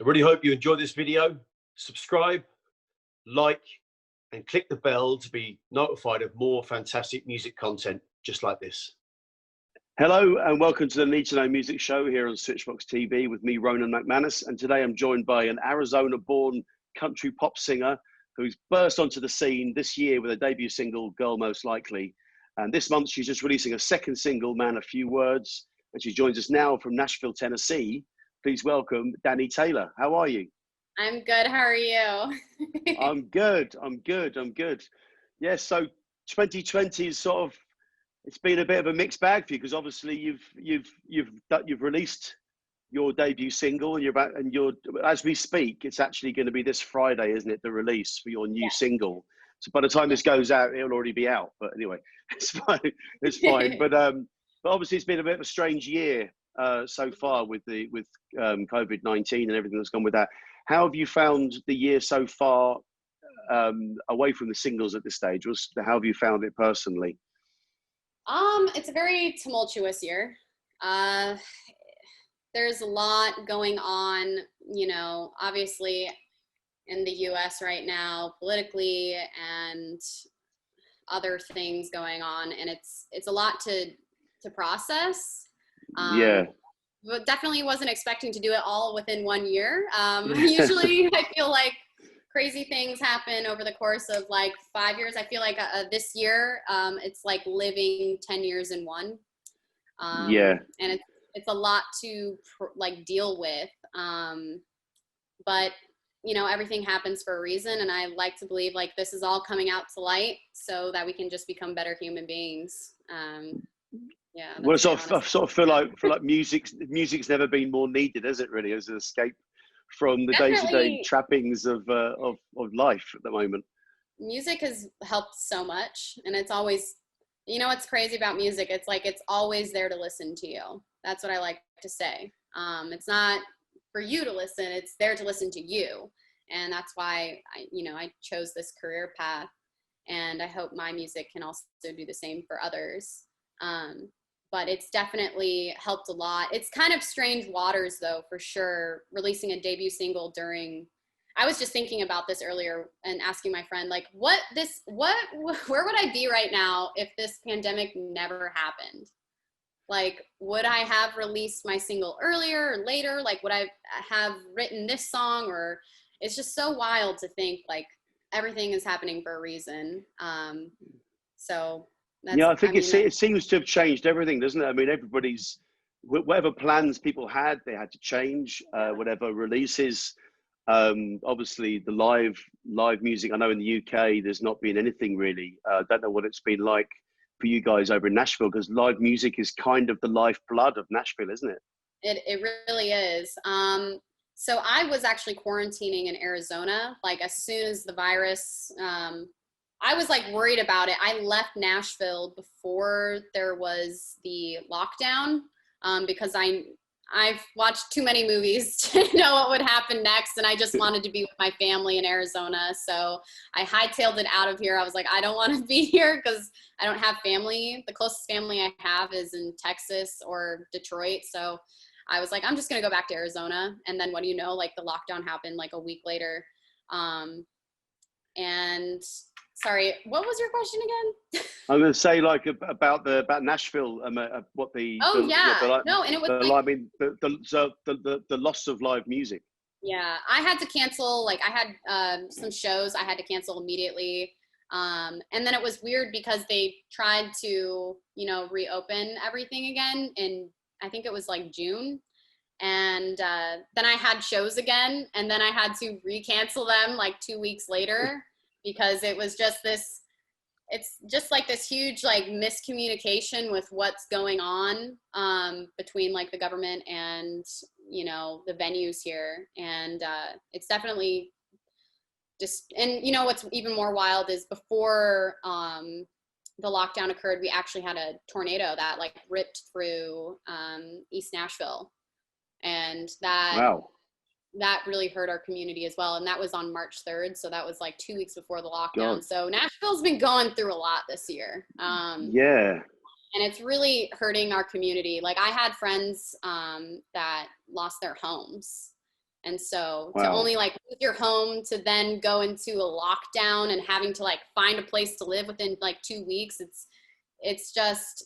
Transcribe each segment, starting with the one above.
really hope you enjoyed this video. Subscribe, like, and click the bell to be notified of more fantastic music content just like this. Hello and welcome to the Need to Know Music Show here on Switchbox TV with me, Ronan McManus. And today I'm joined by an Arizona-born country pop singer who's burst onto the scene this year with a debut single, Girl Most Likely. And this month she's just releasing a second single, Man, a Few Words. And she joins us now from Nashville, Tennessee. Please welcome Dani Taylor. How are you? I'm good. How are you? I'm good. Yeah, so 2020 is sort of, it's been a bit of a mixed bag for you because obviously you've released your debut single and you're as we speak, it's actually going to be this Friday, isn't it, the release for your new single. So by the time this goes out, it'll already be out. But anyway, it's fine. It's fine. But obviously it's been a bit of a strange year so far with COVID-19 and everything that's gone with that. How have you found the year so far away from the singles at this stage? How have you found it personally? It's a very tumultuous year. There's a lot going on, you know, obviously in the US right now, politically and other things going on. And it's a lot to process. But definitely wasn't expecting to do it all within 1 year. Usually I feel like crazy things happen over the course of like 5 years. I feel like this year, it's like living 10 years in one. And it's a lot to like deal with. But you know, everything happens for a reason. And I like to believe like this is all coming out to light so that we can just become better human beings. Yeah. Well, I sort of feel like music's never been more needed, has it really, as an escape from the day-to-day trappings of life at the moment. Music has helped so much, and it's always, you know, what's crazy about music, it's like it's always there to listen to you. That's what I like to say. It's not for you to listen, it's there to listen to you. And that's why I chose this career path, and I hope my music can also do the same for others. But it's definitely helped a lot. It's kind of strange waters though, for sure, releasing a debut single I was just thinking about this earlier and asking my friend, like, where would I be right now if this pandemic never happened? Like, would I have released my single earlier or later? Like, would I have written this song? Or it's just so wild to think like everything is happening for a reason. I think it seems to have changed everything, doesn't it? I mean, whatever plans people had, they had to change. Whatever releases, obviously the live music. I know in the UK, there's not been anything really. I don't know what it's been like for you guys over in Nashville, because live music is kind of the lifeblood of Nashville, isn't it? It really is. So I was actually quarantining in Arizona, like as soon as the virus. I was like worried about it. I left Nashville before there was the lockdown because I've watched too many movies to know what would happen next, and I just wanted to be with my family in Arizona. So I hightailed it out of here. I was like, I don't want to be here because I don't have family. The closest family I have is in Texas or Detroit. So I was like, I'm just going to go back to Arizona. And then what do you know, like the lockdown happened like a week later. And sorry, what was your question again? I'm going to say like about Nashville, and the loss of live music. Yeah, I had to cancel. Like I had some shows I had to cancel immediately, and then it was weird because they tried to reopen everything again in I think it was like June, and then I had shows again, and then I had to recancel them like 2 weeks later. Because it was just it's just like this huge like miscommunication with what's going on between like the government and, the venues here. And it's definitely just, and what's even more wild is before the lockdown occurred, we actually had a tornado that like ripped through East Nashville. And that really hurt our community as well. And that was on March 3rd. So that was like 2 weeks before the lockdown. So Nashville's been going through a lot this year. And it's really hurting our community. Like I had friends that lost their homes, And so to Wow. only like leave your home to then go into a lockdown and having to like find a place to live within like 2 weeks, it's just,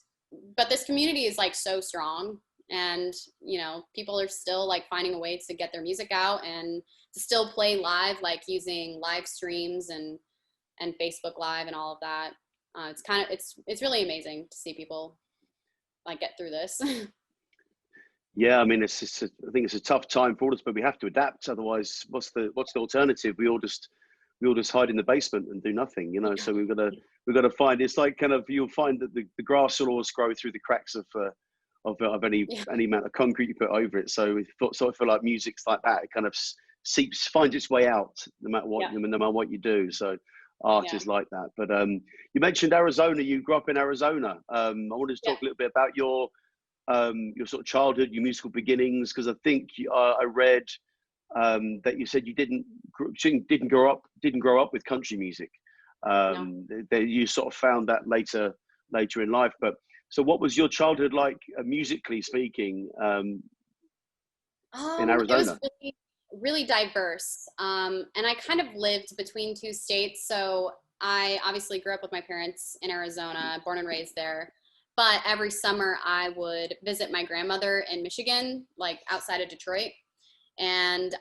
but this community is like so strong, and people are still like finding a way to get their music out and to still play live, like using live streams and Facebook Live and all of that. It's really amazing to see people like get through this. Yeah, I mean, I think it's a tough time for us, but we have to adapt. Otherwise, what's the alternative? We all just hide in the basement and do nothing, So we've got to find. It's like kind of, you'll find that the grass will always grow through the cracks of any Yeah. any amount of concrete you put over it. So I feel like music's like that. It kind of finds its way out no matter what, Yeah. no matter what you do. So art Yeah. is like that. But you mentioned Arizona. You grew up in Arizona. I wanted to talk a little bit about your sort of childhood, your musical beginnings, because I think I read that you said you didn't grow up with country music. No. That you sort of found that later in life. But so, what was your childhood like, musically speaking, in It was Arizona? really, really diverse. And I kind of lived between two states. So I obviously grew up with my parents in Arizona, born and raised there. But every summer I would visit my grandmother in Michigan, like outside of Detroit. And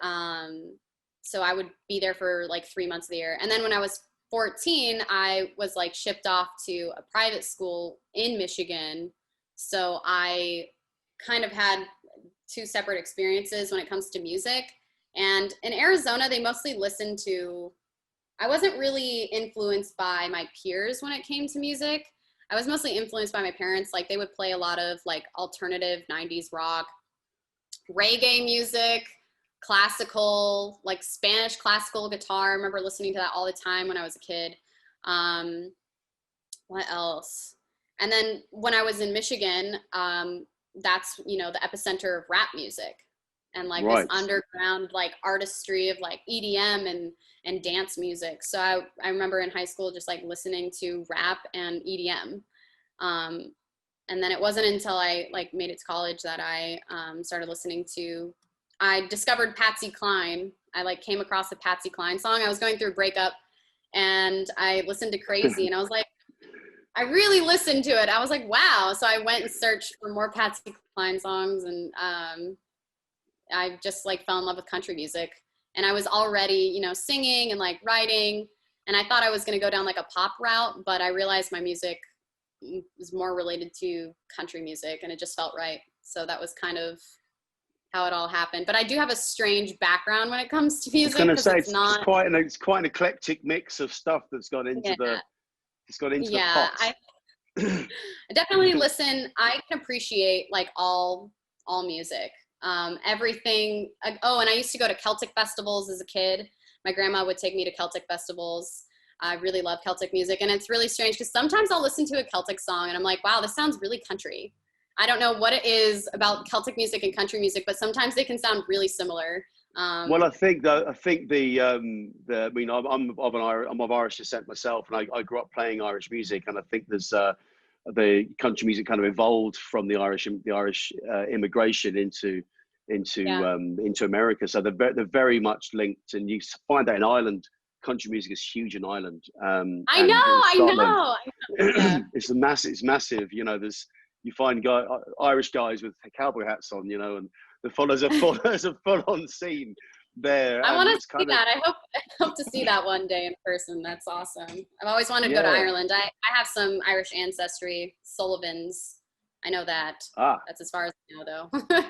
so I would be there for like 3 months of the year. And then when I was 14, I was like shipped off to a private school in Michigan. So I kind of had two separate experiences when it comes to music. And in Arizona, they mostly listen to, I wasn't really influenced by my peers when it came to music. I was mostly influenced by my parents. Like they would play a lot of like alternative 90s rock, reggae music, classical, like Spanish classical guitar. I remember listening to that all the time when I was a kid. What else? And then when I was in Michigan, that's, the epicenter of rap music and like this Right. underground like artistry of like EDM and dance music. So I remember in high school just like listening to rap and EDM. And then it wasn't until I like made it to college that I started listening to, I discovered Patsy Cline. I like came across a Patsy Cline song. I was going through a breakup and I listened to Crazy and I was like, I really listened to it. I was like, wow. So I went and searched for more Patsy Cline songs, and I just like fell in love with country music. And I was already, singing and like writing. And I thought I was going to go down like a pop route, but I realized my music was more related to country music, and it just felt right. So that was kind of how it all happened. But I do have a strange background when it comes to I was music going to because say it's not. it's quite an eclectic mix of stuff that's gone into Yeah, the pot. I definitely listen. I can appreciate like all music, everything. Oh, and I used to go to Celtic festivals as a kid. My grandma would take me to Celtic festivals. I really love Celtic music, and it's really strange because sometimes I'll listen to a Celtic song and I'm like, wow, this sounds really country. I don't know what it is about Celtic music and country music, but sometimes they can sound really similar. Well, I think I mean, I'm of Irish descent myself, and I grew up playing Irish music, and I think there's the country music kind of evolved from the Irish immigration Yeah, into America. So they're very much linked, and you find that in Ireland, country music is huge in Ireland, I know, and in I Scotland, know. Yeah, it's massive. You find Irish guys with cowboy hats on, and the follows a full on scene there, I and want to it's see kind of, that. I hope to see that one day in person. That's awesome. I've always wanted to go to yeah. Ireland. I have some Irish ancestry, Sullivans. I know that. Ah, That's as far as I know, though.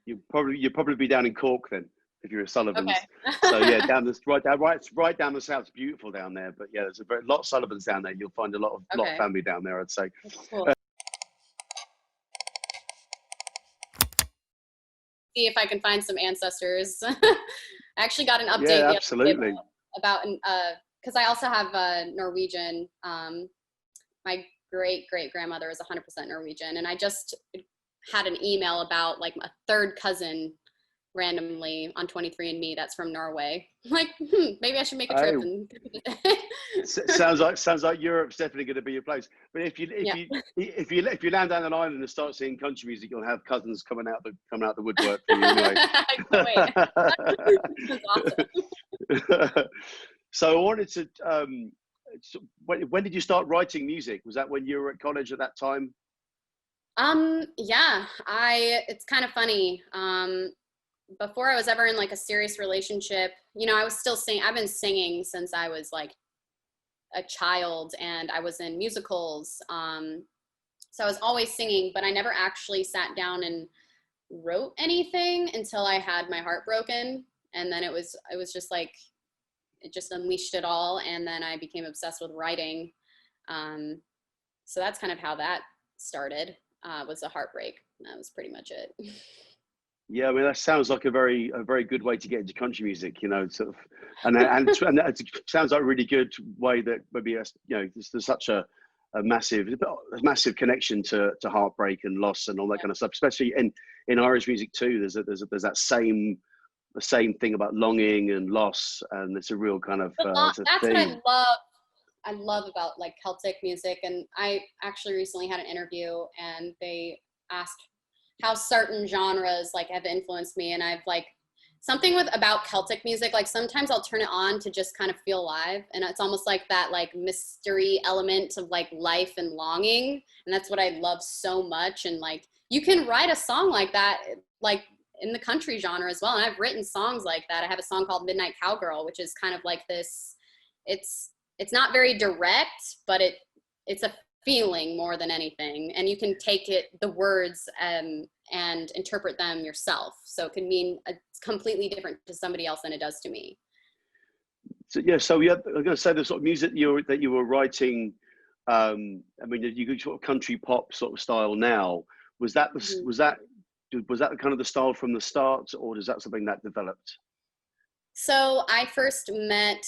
you'd probably be down in Cork then if you're a Sullivan's. Okay. So yeah, right down the south. It's beautiful down there. But yeah, there's a lot of Sullivans down there. You'll find a lot of Okay. family down there, I'd say. That's cool. See if I can find some ancestors. I actually got an update Yeah, the other day absolutely. about because I also have Norwegian. My great grandmother is 100% Norwegian, and I just had an email about like a third cousin randomly on 23andMe that's from Norway. I'm like, maybe I should make a trip Oh, and sounds like Europe's definitely going to be your place. But yeah. if you land down an island and start singing country music, you'll have cousins coming out the woodwork for you anyway. I can't wait. That's awesome. So I wanted to. So when did you start writing music? Was that when you were at college at that time? Yeah, it's kind of funny. Before I was ever in like a serious relationship, you know, I was still singing. I've been singing since I was like a child, and I was in musicals. So I was always singing, but I never actually sat down and wrote anything until I had my heart broken. And then it was just like, it just unleashed it all. And then I became obsessed with writing. So that's kind of how that started, was a heartbreak. That was pretty much it. Yeah, I mean that sounds like a very good way to get into country music, you know, sort of, and it sounds like a really good way that maybe there's such a massive connection to heartbreak and loss and all that kind of stuff, especially in Irish music too. There's that same thing about longing and loss, and it's a real kind of it's a That's what theme. I love about like Celtic music. And I actually recently had an interview, and they asked how certain genres like have influenced me, and I've like something about Celtic music, like sometimes I'll turn it on to just kind of feel alive, and it's almost like that like mystery element of like life and longing, and that's what I love so much. And like you can write a song like that like in the country genre as well, and I've written songs like that. I have a song called Midnight Cowgirl, which is kind of like this, it's not very direct, but it's a feeling more than anything, and you can take the words and interpret them yourself, so it can mean completely different to somebody else than it does to me. So yeah, I'm going to say the sort of music that you were writing. I mean, you could sort of country pop sort of style now. Was that Mm-hmm. was that kind of the style from the start, or is that something that developed? So I first met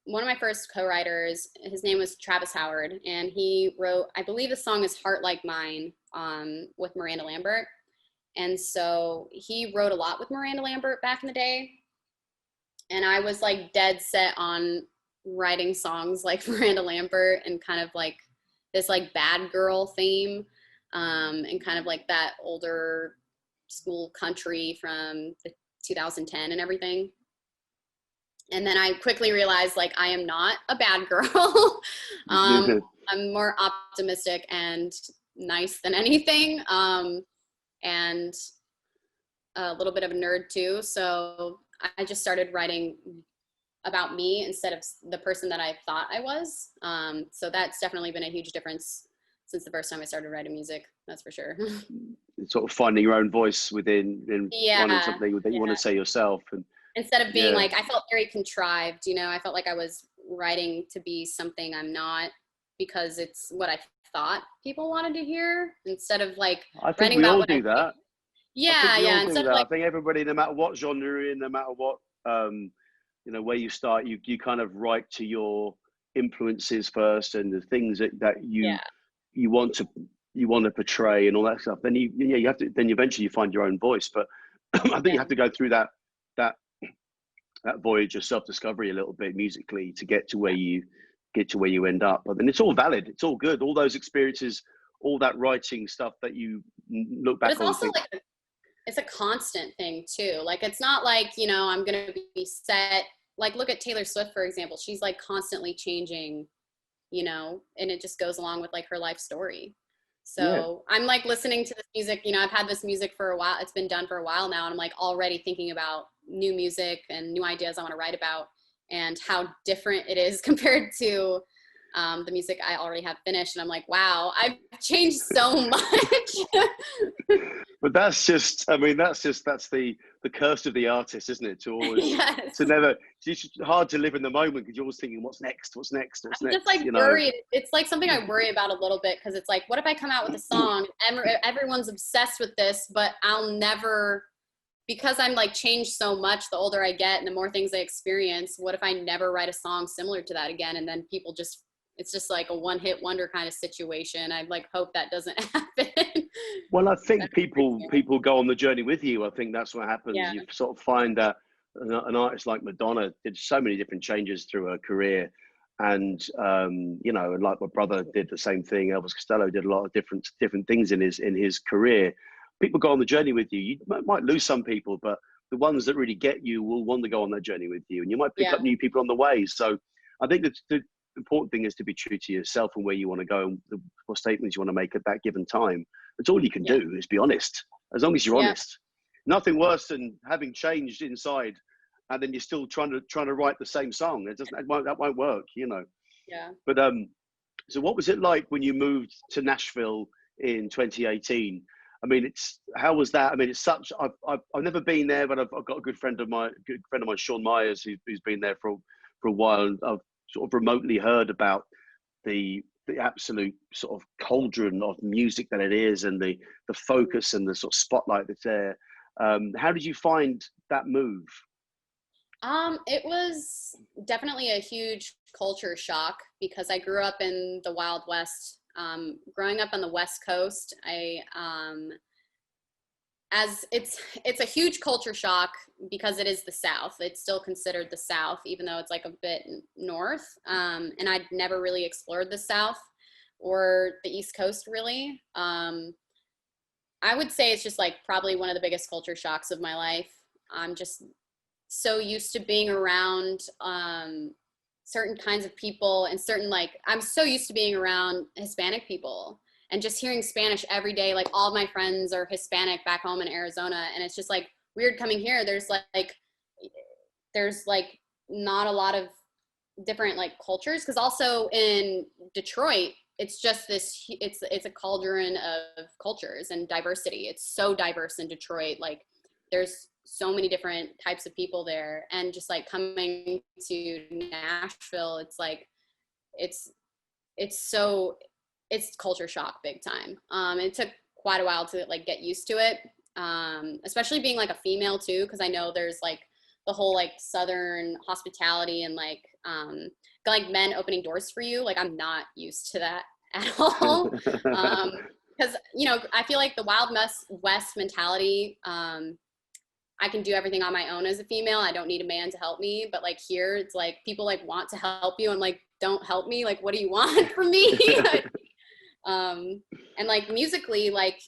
one of my first co-writers. His name was Travis Howard, and he wrote, I believe the song is Heart Like Mine, with Miranda Lambert. And so he wrote a lot with Miranda Lambert back in the day. And I was like dead set on writing songs like Miranda Lambert, and kind of like this like bad girl theme, and kind of like that older school country from the 2010 and everything. And then I quickly realized like I am not a bad girl. I'm more optimistic and nice than anything, and a little bit of a nerd too. So I just started writing about me instead of the person that I thought I was. So that's definitely been a huge difference since the first time I started writing music. That's for sure. Sort of finding your own voice within wanting something that you want to say yourself, and instead of being like, I felt very contrived, you know, I felt like I was writing to be something I'm not, because it's what I thought people wanted to hear, instead of like I think writing we about all what do that. Yeah, yeah. Instead of I like, think everybody, no matter what genre you're in, no matter what where you start, you kind of write to your influences first, and the things that yeah, you want to portray and all that stuff. Then you have to, then eventually you find your own voice. But I think you have to go through that voyage of self-discovery a little bit musically to get to where you end up. But then it's all valid, it's all good, all those experiences, all that writing stuff that you look but back it's on and also think, like, it's a constant thing too. Like, it's not like, you know, I'm going to be set. Like, look at Taylor Swift, for example. She's like constantly changing, you know, and it just goes along with like her life story. yeah, So I'm like listening to this music, you know, I've had this music for a while. It's been done for a while now. And I'm like already thinking about new music and new ideas I want to write about, and how different it is compared to the music I already have finished. And I'm like, wow, I've changed so much. but that's the curse of the artist, isn't it? To always Yes. it's hard to live in the moment because you're always thinking, what's next, I'm just like you know. worried. It's like something I worry about a little bit, because it's like, what if I come out with a song and everyone's obsessed with this, but I'll never, because I'm like changed so much the older I get and the more things I experience, what if I never write a song similar to that again, and then people just it's just like a one-hit wonder kind of situation. I like hope that doesn't happen. Well, I think people go on the journey with you. I think that's what happens. Yeah. You sort of find that an artist like Madonna did so many different changes through her career, and you know, and like my brother did the same thing. Elvis Costello did a lot of different things in his career. People go on the journey with you. You might lose some people, but the ones that really get you will want to go on that journey with you, and you might pick up new people on the way. So I think that the important thing is to be true to yourself and where you want to go and what statements you want to make at that given time. That's all you can do, is be honest. As long as you're honest, nothing worse than having changed inside, and then you're still trying to write the same song. That won't work, you know. Yeah. But so what was it like when you moved to Nashville in 2018? I mean, how was that? I mean, it's such. I've never been there, but I've got a good friend of mine, Sean Myers, who's been there for a while, and I've sort of remotely heard about the absolute sort of cauldron of music that it is, and the focus and the sort of spotlight that's there. How did you find that move? It was definitely a huge culture shock because I grew up in the Wild West. Growing up on the West Coast, as it's a huge culture shock because it is the South. It's still considered the South, even though it's like a bit north. And I'd never really explored the South or the East Coast really. I would say it's just like probably one of the biggest culture shocks of my life. I'm just so used to being around certain kinds of people and I'm so used to being around Hispanic people and just hearing Spanish every day. Like all of my friends are Hispanic back home in Arizona, and it's just like weird coming here. There's not a lot of different like cultures, because also in Detroit it's just it's a cauldron of cultures and diversity. It's so diverse in Detroit. Like there's so many different types of people there, and just like coming to Nashville, it's like it's culture shock big time. It took quite a while to like get used to it, especially being like a female too, because I know there's like the whole like Southern hospitality and like men opening doors for you. Like I'm not used to that at all, because you know, I feel like the Wild West mentality, I can do everything on my own as a female. I don't need a man to help me. But like here, it's like people like want to help you. I'm like, don't help me. Like, what do you want from me? And like musically, like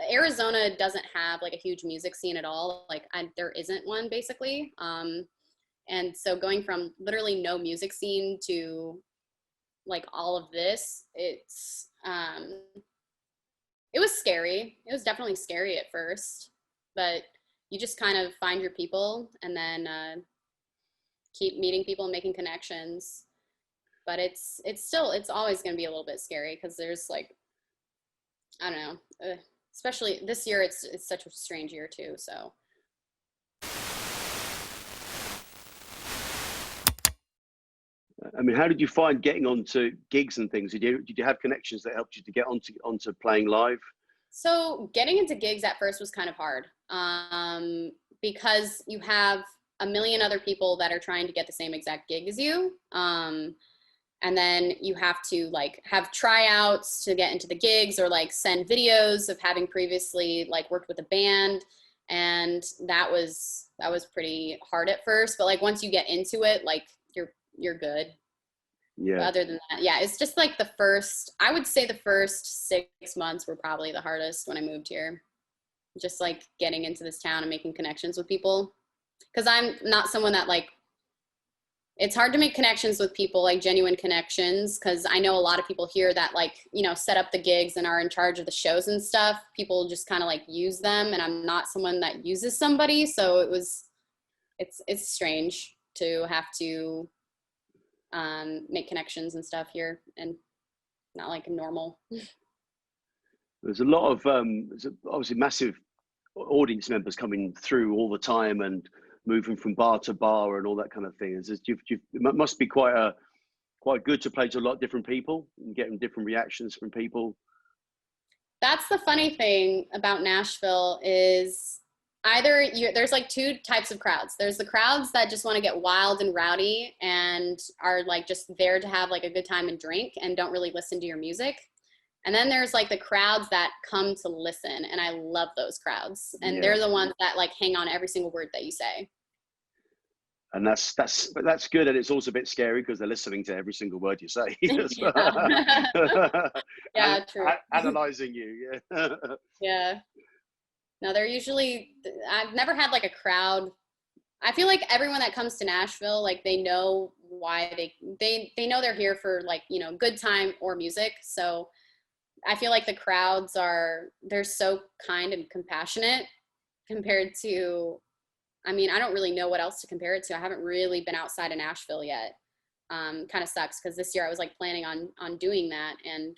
Arizona doesn't have like a huge music scene at all. Like there isn't one basically. And so going from literally no music scene to like all of this, it was scary. It was definitely scary at first. But you just kind of find your people and then keep meeting people and making connections. But it's always going to be a little bit scary because there's like, I don't know, especially this year, it's such a strange year too. So. I mean, how did you find getting onto gigs and things? Did you have connections that helped you to get onto playing live? So getting into gigs at first was kind of hard because you have a million other people that are trying to get the same exact gig as you. And then you have to like have tryouts to get into the gigs, or like send videos of having previously like worked with a band. And that was pretty hard at first, but like once you get into it, like you're good. Yeah. But other than that, yeah, it's just like I would say the first 6 months were probably the hardest when I moved here. Just like getting into this town and making connections with people. Because I'm not someone that like, it's hard to make connections with people, like genuine connections. Because I know a lot of people here that like, you know, set up the gigs and are in charge of the shows and stuff. People just kind of like use them. And I'm not someone that uses somebody. So it's strange to have to make connections and stuff here, and not like normal. There's a lot of there's obviously massive audience members coming through all the time and moving from bar to bar and all that kind of thing. It must be quite good to play to a lot of different people and getting different reactions from people. That's the funny thing about Nashville is there's like two types of crowds. There's the crowds that just want to get wild and rowdy and are like just there to have like a good time and drink and don't really listen to your music. And then there's like the crowds that come to listen, and I love those crowds. And they're the ones that like hang on every single word that you say. And that's good, and it's also a bit scary because they're listening to every single word you say. Yeah, true. Analyzing you, yeah. Yeah. No, they're usually, I've never had like a crowd. I feel like everyone that comes to Nashville, like they know why they know they're here for like, you know, good time or music. So I feel like the crowds they're so kind and compassionate compared to, I mean, I don't really know what else to compare it to. I haven't really been outside of Nashville yet. Kind of sucks because this year I was like planning on doing that, and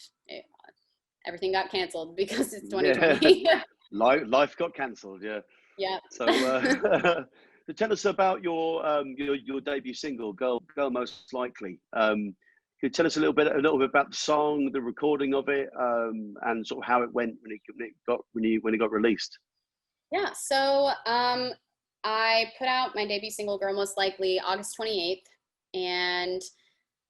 everything got canceled because it's 2020. Yeah. Life got cancelled, yeah. Yeah. So, so tell us about your debut single, "Girl Most Likely." Could you tell us a little bit about the song, the recording of it, and sort of how it went when it got released? Yeah. So I put out my debut single, "Girl Most Likely," August 28th, and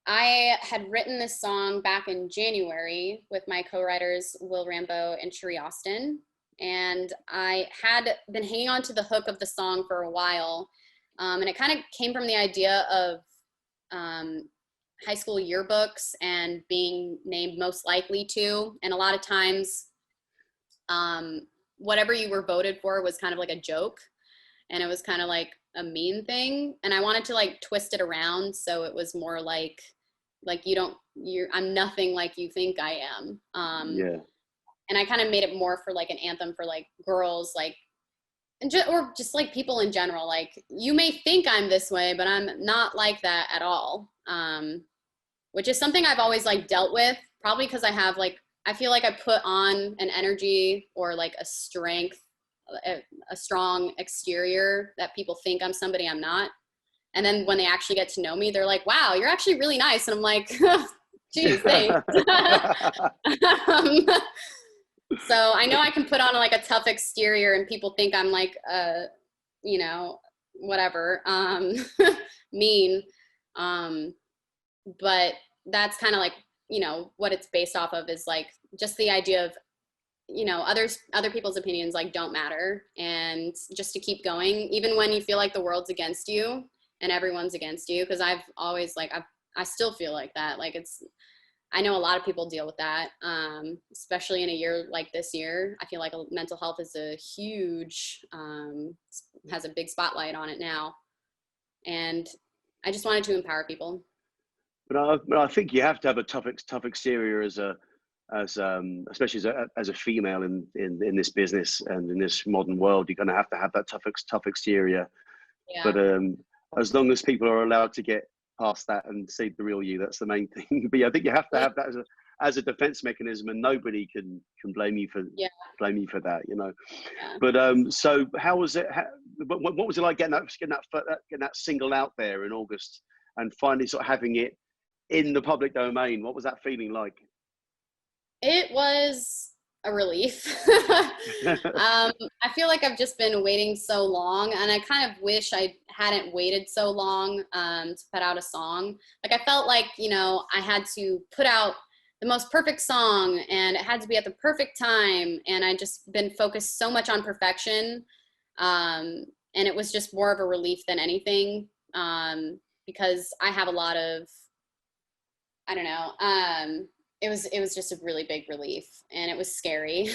I had written this song back in January with my co-writers Will Rambo and Cherie Austin. And I had been hanging on to the hook of the song for a while. And it kind of came from the idea of high school yearbooks and being named most likely to. And a lot of times, whatever you were voted for was kind of like a joke. And it was kind of like a mean thing. And I wanted to like twist it around so it was more like I'm nothing like you think I am. Yeah. And I kind of made it more for like an anthem for like girls, like, or just like people in general. Like, you may think I'm this way, but I'm not like that at all. Which is something I've always like dealt with, probably because I feel like I put on an energy or like a strength, a strong exterior that people think I'm somebody I'm not. And then when they actually get to know me, they're like, wow, you're actually really nice. And I'm like, geez, thanks. So I know I can put on like a tough exterior and people think I'm like, you know, whatever, mean. But that's kind of like, you know, what it's based off of is like just the idea of, you know, other people's opinions like don't matter, and just to keep going even when you feel like the world's against you and everyone's against you. Because I've always like I still feel like that. Like I know a lot of people deal with that, especially in a year like this year. I feel like mental health is a huge, has a big spotlight on it now. And I just wanted to empower people. But I think you have to have a tough exterior especially as a female in this business and in this modern world. You're going to have that tough exterior. Yeah. But as long as people are allowed to get past that and see the real you, that's the main thing. But yeah, I think you have to have that as a defense mechanism, and nobody can blame you for that, you know. Yeah. But so how was it? What was it like getting that single out there in August and finally sort of having it in the public domain? What was that feeling like? It was a relief. I feel like I've just been waiting so long, and I kind of wish I hadn't waited so long to put out a song. Like, I felt like, you know, I had to put out the most perfect song and it had to be at the perfect time, and I just been focused so much on perfection, and it was just more of a relief than anything, because I have a lot of, I don't know, it was just a really big relief, and it was scary.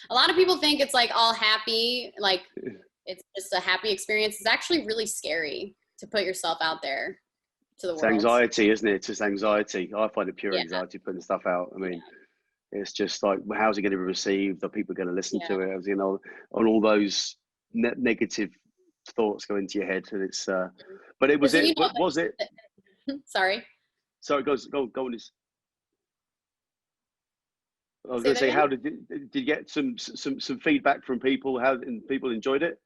A lot of people think it's like all happy, like it's just a happy experience. It's actually really scary to put yourself out there to the world. It's anxiety, isn't it? It's just anxiety. I find it pure anxiety putting stuff out. I mean, it's just like, how's it going to be received? Are people going to listen to it? You know, on all those negative thoughts go into your head, and it's. But it was it. You know, was it? Sorry. Sorry, go on. I was going to say, how did you get some feedback from people? How people enjoyed it?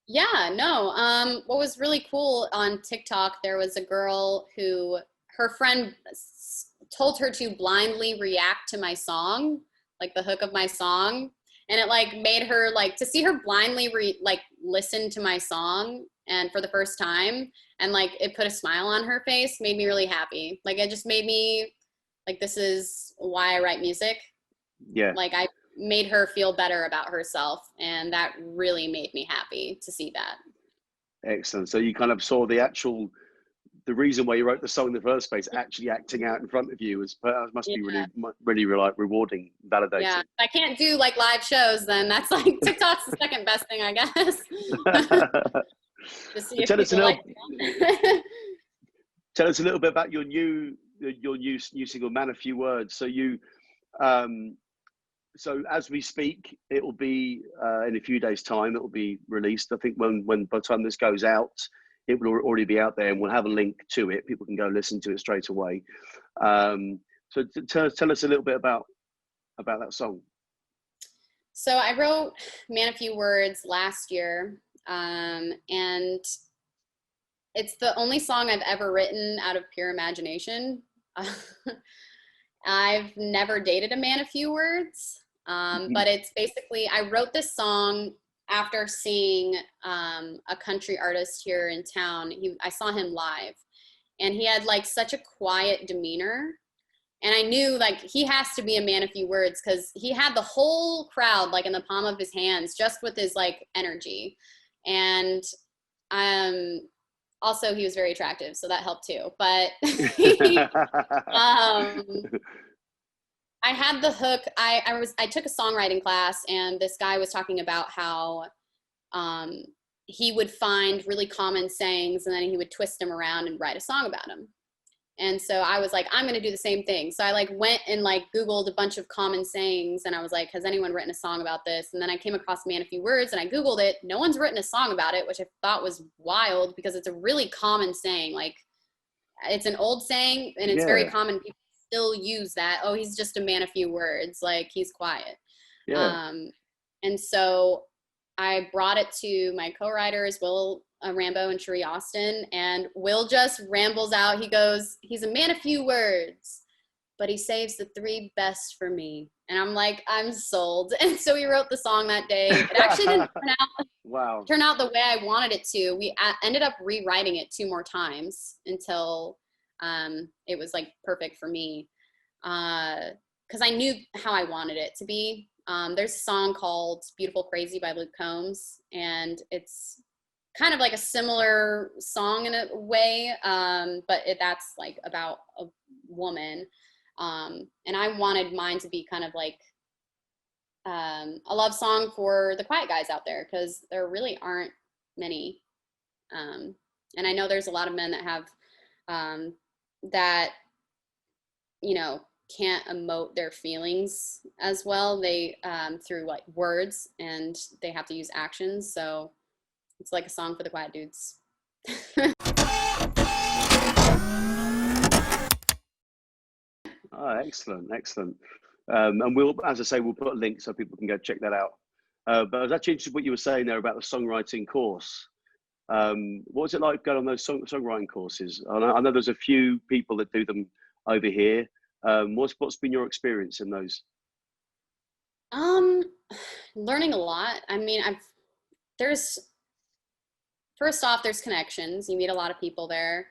Yeah, no. What was really cool on TikTok, there was a girl who her friend told her to blindly react to my song, like the hook of my song, And it like made her like, to see her blindly like listen to my song and for the first time, and like it put a smile on her face, made me really happy. Like it just made me like, this is why I write music. Yeah. Like I made her feel better about herself, and that really made me happy to see that. Excellent. So you kind of saw the reason why you wrote the song in the first place actually acting out in front of you must be Yeah. really like rewarding, validating. Yeah, if I can't do like live shows, then that's like TikTok's the second best thing, I guess. To see if people like it. Tell us a little bit about your new single, Man a Few Words. So so as we speak, it will be in a few days' time. It will be released. I think when by the time this goes out, it will already be out there, and we'll have a link to it. People can go listen to it straight away. So tell us a little bit about that song. So I wrote Man a Few Words last year, and it's the only song I've ever written out of pure imagination. I've never dated a man a few words, but it's basically, I wrote this song after seeing a country artist here in town. I saw him live, and he had like such a quiet demeanor. And I knew like he has to be a man of few words, because he had the whole crowd like in the palm of his hands just with his like energy. And also he was very attractive, so that helped too. But I had the hook. I took a songwriting class, and this guy was talking about how he would find really common sayings, and then he would twist them around and write a song about them. And so I was like, I'm going to do the same thing. So I like went and like Googled a bunch of common sayings, and I was like, has anyone written a song about this? And then I came across Man a Few Words, and I Googled it. No one's written a song about it, which I thought was wild, because it's a really common saying. Like it's an old saying, and it's very common. People still use that. Oh, he's just a man of few words. Like he's quiet. Yeah. And so I brought it to my co-writers, Will Rambo and Cherie Austin, and Will just rambles out. He goes, he's a man of few words, but he saves the three best for me. And I'm like, I'm sold. And so we wrote the song that day. It actually didn't turn out the way I wanted it to. We ended up rewriting it 2 more times until it was like perfect for me, because I knew how I wanted it to be. There's a song called Beautiful Crazy by Luke Combs, and it's kind of like a similar song in a way, but that's like about a woman. And I wanted mine to be kind of like a love song for the quiet guys out there, because there really aren't many. And I know there's a lot of men that have that, you know, can't emote their feelings as well. They through like words, and they have to use actions. So it's like a song for the quiet dudes. Oh, excellent. And we'll, as I say, we'll put a link so people can go check that out. But I was actually interested in what you were saying there about the songwriting course. What was it like going on those songwriting courses? I know there's a few people that do them over here. What's been your experience in those? Learning a lot. I mean, first off, there's connections. You meet a lot of people there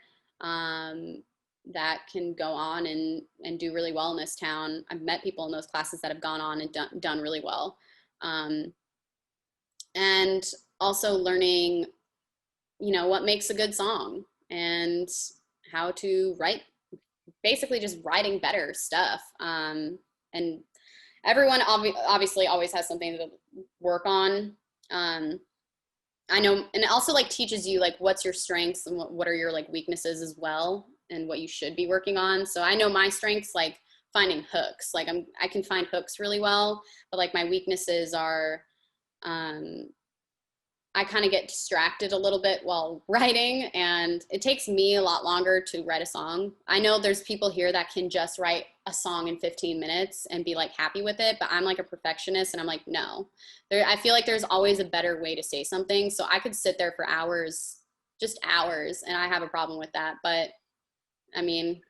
that can go on and do really well in this town. I've met people in those classes that have gone on and done really well. And also learning, you know, what makes a good song and how to write, basically just writing better stuff. And everyone obviously always has something to work on. I know, and it also like teaches you like what's your strengths and what are your like weaknesses as well, and what you should be working on. So I know my strengths, like finding hooks. Like I can find hooks really well, but like my weaknesses are, I kind of get distracted a little bit while writing, and it takes me a lot longer to write a song. I know there's people here that can just write a song in 15 minutes and be like happy with it, but I'm like a perfectionist, and I'm like, no. I feel like there's always a better way to say something. So I could sit there for hours, just hours, and I have a problem with that. But I mean,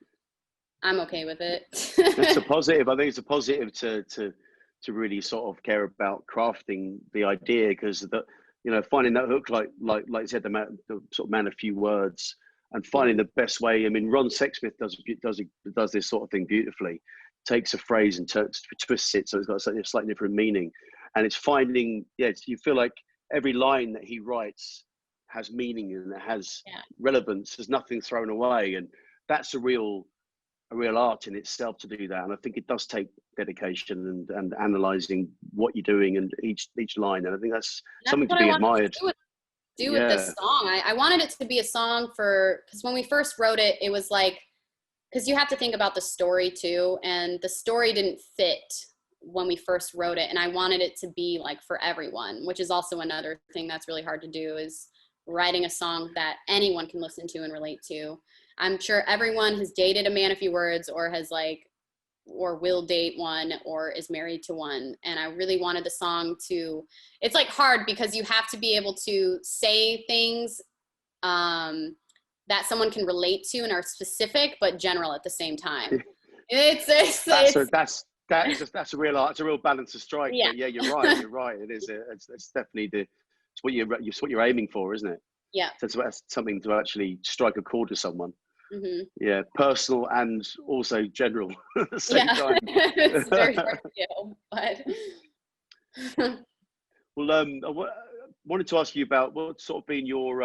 I'm okay with it. It's a positive. I think it's a positive to to really sort of care about crafting the idea, because the, you know, finding that hook, like you said, the sort of man of few words, and finding the best way. I mean, Ron Sexsmith does this sort of thing beautifully. Takes a phrase and twists it so it's got a slightly different meaning, and it's finding, yeah, you feel like every line that he writes has meaning and it has relevance. There's nothing thrown away, and that's a real art in itself to do that. And I think it does take dedication and analyzing what you're doing and each line. And I think that's something to be admired. Do with this song. I wanted it to be a song because when we first wrote it, it was like, because you have to think about the story too, and the story didn't fit when we first wrote it, and I wanted it to be like for everyone, which is also another thing that's really hard to do, is writing a song that anyone can listen to and relate to. I'm sure everyone has dated a man of few words, or has or will date one, or is married to one. And I really wanted the song to, it's like hard because you have to be able to say things that someone can relate to and are specific, but general at the same time. That's a real art. It's a real balance to strike. Yeah, yeah, you're right. You're right. It is. It's definitely it's what you're aiming for, isn't it? Yeah. So it's something to actually strike a chord with someone. Mm-hmm. Yeah, personal and also general at the same time. It's very hard to do, but. Well, I wanted to ask you about what's sort of been your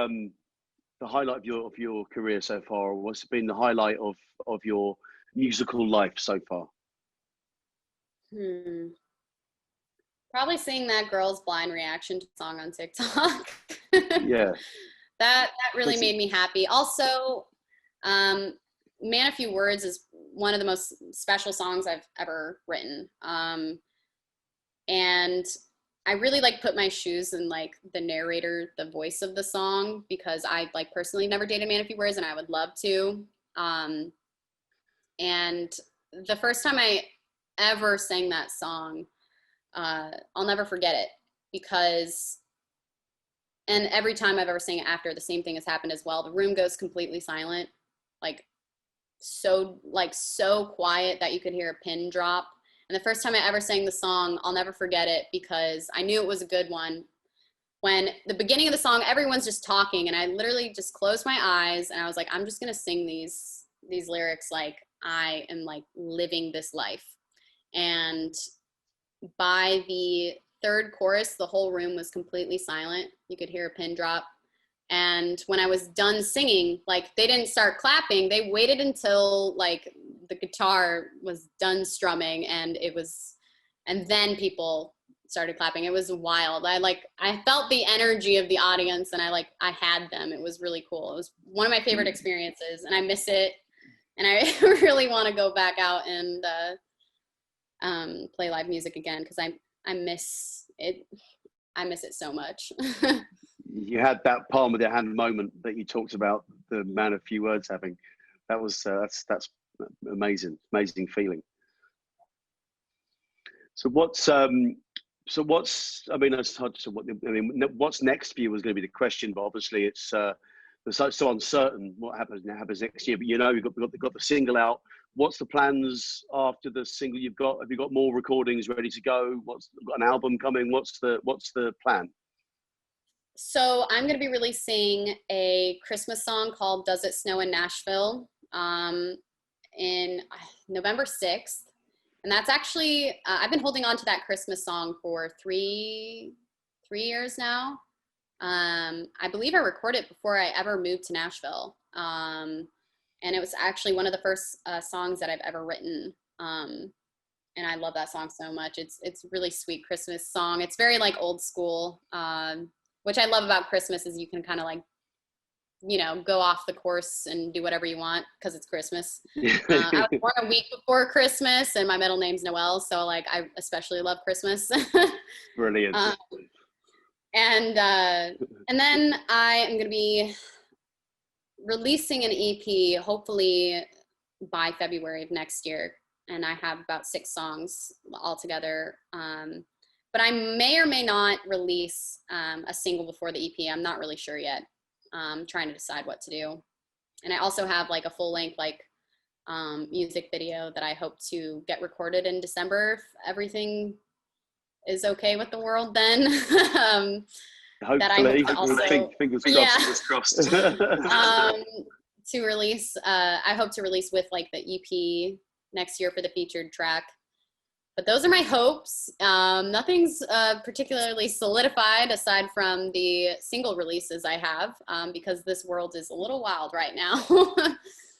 the highlight of your career so far. What's been the highlight of your musical life so far? Probably seeing that girl's blind reaction to the song on TikTok. Yeah. That really made me happy. Also, Man of Few Words is one of the most special songs I've ever written. And I really put my shoes in the narrator, the voice of the song, because I personally never dated Man of Few Words and I would love to. And the first time I ever sang that song, I'll never forget it, because, and every time I've ever sang it after, the same thing has happened as well. The room goes completely silent, so quiet that you could hear a pin drop. And the first time I ever sang the song, I'll never forget it, because I knew it was a good one. When the beginning of the song, everyone's just talking, and I literally just closed my eyes and I was like, I'm just gonna sing these lyrics like I am living this life. And by the third chorus, the whole room was completely silent. You could hear a pin drop. And when I was done singing, they didn't start clapping. They waited until the guitar was done strumming, and then people started clapping. It was wild. I felt the energy of the audience, and I had them. It was really cool. It was one of my favorite experiences, and I miss it. And I really want to go back out and play live music again, because I miss it. I miss it so much. You had that palm of the hand moment that you talked about, the Man of Few Words having. That was that's amazing feeling. So what's what's next for you was going to be the question, but obviously it's so uncertain what happens next year. But you've got the single out. What's the plans after the single you've got? Have you got more recordings ready to go? Got an album coming? What's the plan? So I'm going to be releasing a Christmas song called Does It Snow in Nashville in November 6th. And that's actually, I've been holding on to that Christmas song for three years now. I believe I recorded it before I ever moved to Nashville. And it was actually one of the first songs that I've ever written. And I love that song so much. It's a really sweet Christmas song. It's very old school, which I love about Christmas, is you can kind of go off the course and do whatever you want because it's Christmas. I was born a week before Christmas, and my middle name's Noelle, so I especially love Christmas. Brilliant. And then I am going to be releasing an EP hopefully by February of next year, and I have about 6 songs altogether. But I may or may not release a single before the EP. I'm not really sure yet. I'm trying to decide what to do. And I also have a full-length music video that I hope to get recorded in December if everything is okay with the world then. Hopefully, that I hope to also, fingers crossed. yeah, Fingers crossed. to release. I hope to release with like the EP next year for the featured track. But those are my hopes. Nothing's particularly solidified aside from the single releases I have, because this world is a little wild right now.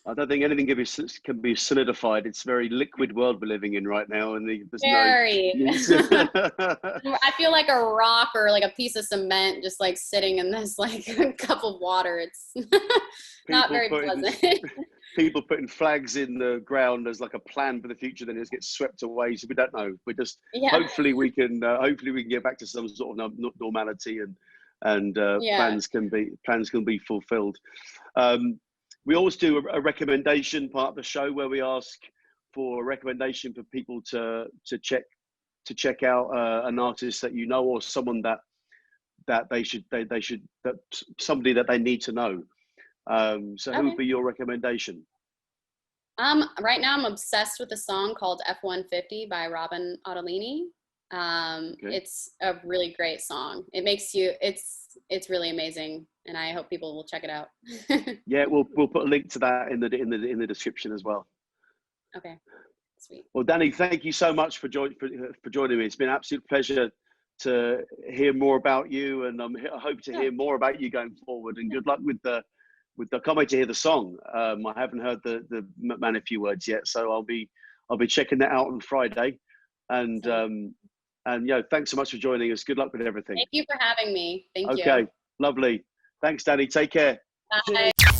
I don't think anything can be solidified. It's a very liquid world we're living in right now, and there's Very. no. I feel like a rock or like a piece of cement just like sitting in this like cup of water. It's not very pleasant. People putting flags in the ground as like a plan for the future, then it gets swept away. So we don't know. We're just hopefully we can get back to some sort of normality, and plans can be fulfilled. We always do a recommendation part of the show where we ask for a recommendation for people to check out an artist that you know, or someone that somebody that they need to know. So who would be your recommendation? Right now I'm obsessed with a song called F-150 by Robin Ottolini. It's a really great song. It makes you, it's really amazing, and I hope people will check it out. Yeah, we'll put a link to that in the description as well. Okay, sweet. Well, Dani, thank you so much for joining me. It's been an absolute pleasure to hear more about you, and I hope to hear more about you going forward. And good luck with the. I can't wait to hear the song. I haven't heard the Man a Few Words yet, so I'll be checking that out on Friday. And thanks so much for joining us. Good luck with everything. Thank you for having me. Thank you. Okay, lovely. Thanks, Dani. Take care. Bye.